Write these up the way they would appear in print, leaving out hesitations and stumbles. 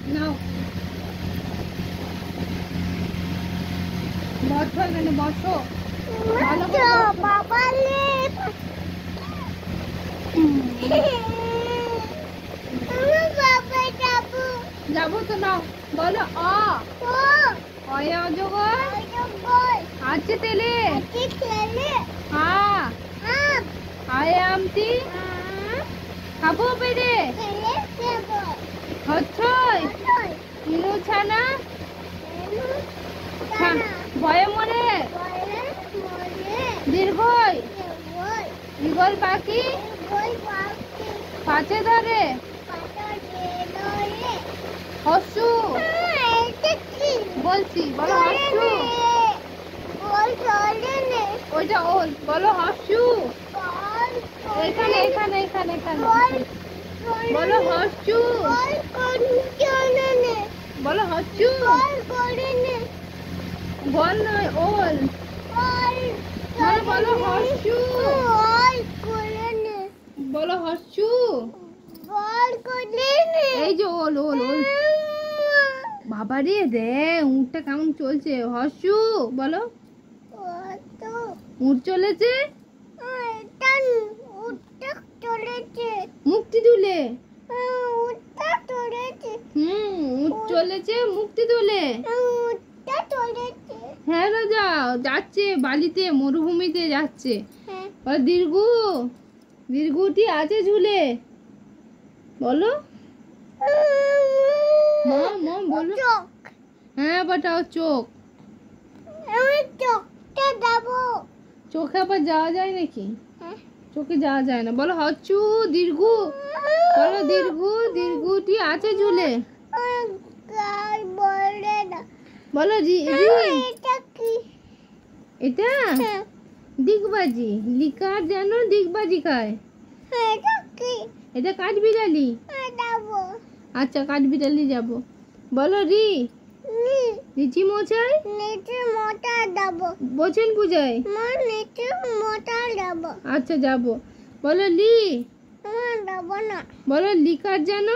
নাও বসো এখানে বসো যাবো তো নাও বলো অজগর আছে তেলে হ্যাঁ আয়ামটি খাবো পেরে হচ্ছই ইনু ছানা ভয়ে মরে দীর্ঘই ঈগল পাখি পাছে ধরে হস্যু বলছি বলো হস্যু ওইটা ওল বলো হস্যু এখানে এখানে এখানে এখানে বলো হস্যু বলো হস্যু বল নয় ওল বলো হস্যু বলো হস্যু এই যে ওল ওল ওল বাবা রে দে উঠটা কেমন চলছে হস্যু বলো উঠ চলেছে মুক্তি তুলে উঠ চলেছে মুক্তি তুলে হ্যাঁ রাজা যাচ্ছে বালিতে মরুভূমিতে যাচ্ছে দীর্ঘু দীর্ঘটি আছে ঝুলে বলো মা বলো হ্যাঁ বাটাও চোখ চোখে আবার যাওয়া যায় নাকি চোখে যাওয়া যায় না বলো হচ্ছু দীর্ঘু বলো দীর্ঘু দীর্ঘটি আছে ঝুলে বলো এটা দিগবাজি লিকার যেন দিগবাজি খায় এটা কাঠবিড়ালি আচ্ছা কাঠবিড়ালি যাব বলো রিচি মশাই বছেন পূজায় আচ্ছা যাব বলো বলো লিকার যেন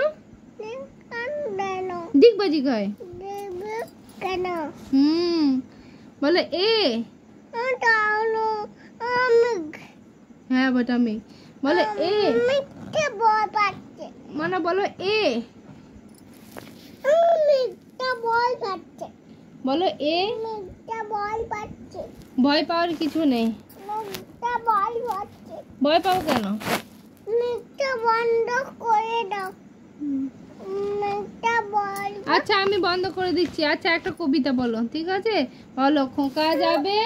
দিগবাজি খায় বলো হ্যাঁ বাট আমি বলো মানে বলো বলো ভয় পাওয়ার কিছু নেই ভয় পাও কেন বন্ধ করে দাও আচ্ছা আমি বন্ধ করে দিচ্ছি আচ্ছা একটা কবিতা বলো ঠিক আছে বলো খোকা যাবে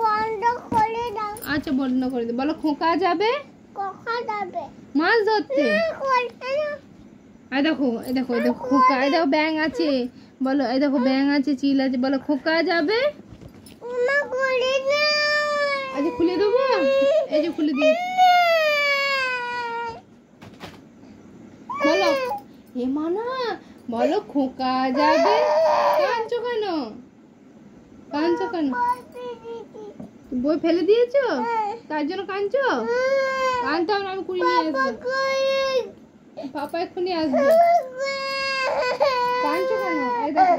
বন্ধ করে দাও আচ্ছা বন্ধ করে দাও বলো খোকা যাবে মাছ ধরতে এই দেখো খোকা এই দেখো ব্যাঙ আছে বলো এই দেখো ব্যাঙ আছে চিল আছে বলো খোকা যাবে আচ্ছা খুলে দেবো এই যে খুলে দিয়েছি বলো এ মানা বলো খোকা যাবে কাঁদছো কেন বই ফেলে দিয়েছো তার জন্য কাঁদছো কাঁদতে হবে আমি কুড়ি নিয়ে আসবো পাপা এক্ষুনি আসবে কাঁদছো কেন এই দেখো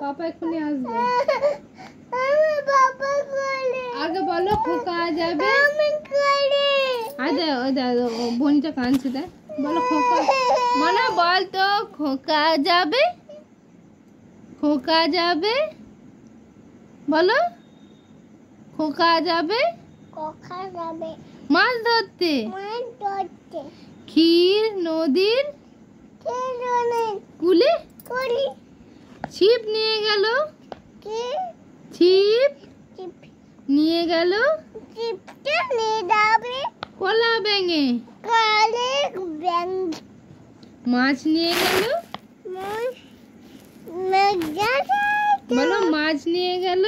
পাপা এক্ষুনি আসবে আগে বলো খোকা যাবে বোনটা কাঁদছে দেখ বলো খোকা মানা বল তো খোকা যাবে বলো খোকা যাবে মাছ ধরতে ক্ষীর নদীর কুলে ছিপ নিয়ে গেল কলা ব্যাঙে মাছ নিয়ে গেল বলো মাছ নিয়ে গেল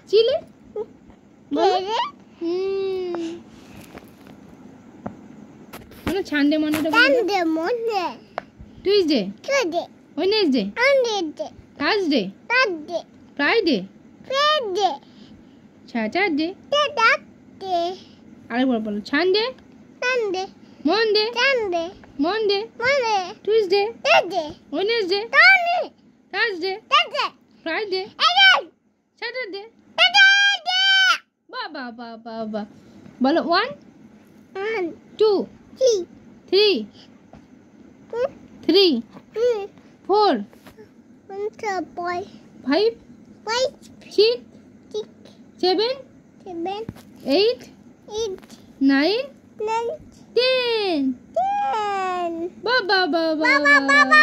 চিলে মানে Sunday Monday Tuesday Wednesday Thursday Friday Saturday আরেকবার বলো Sunday Monday, Monday, Tuesday, Wednesday, Thursday, Friday, Saturday. Ba. বলো 1 2 3 4 5 6 7 8 9 10. Ba.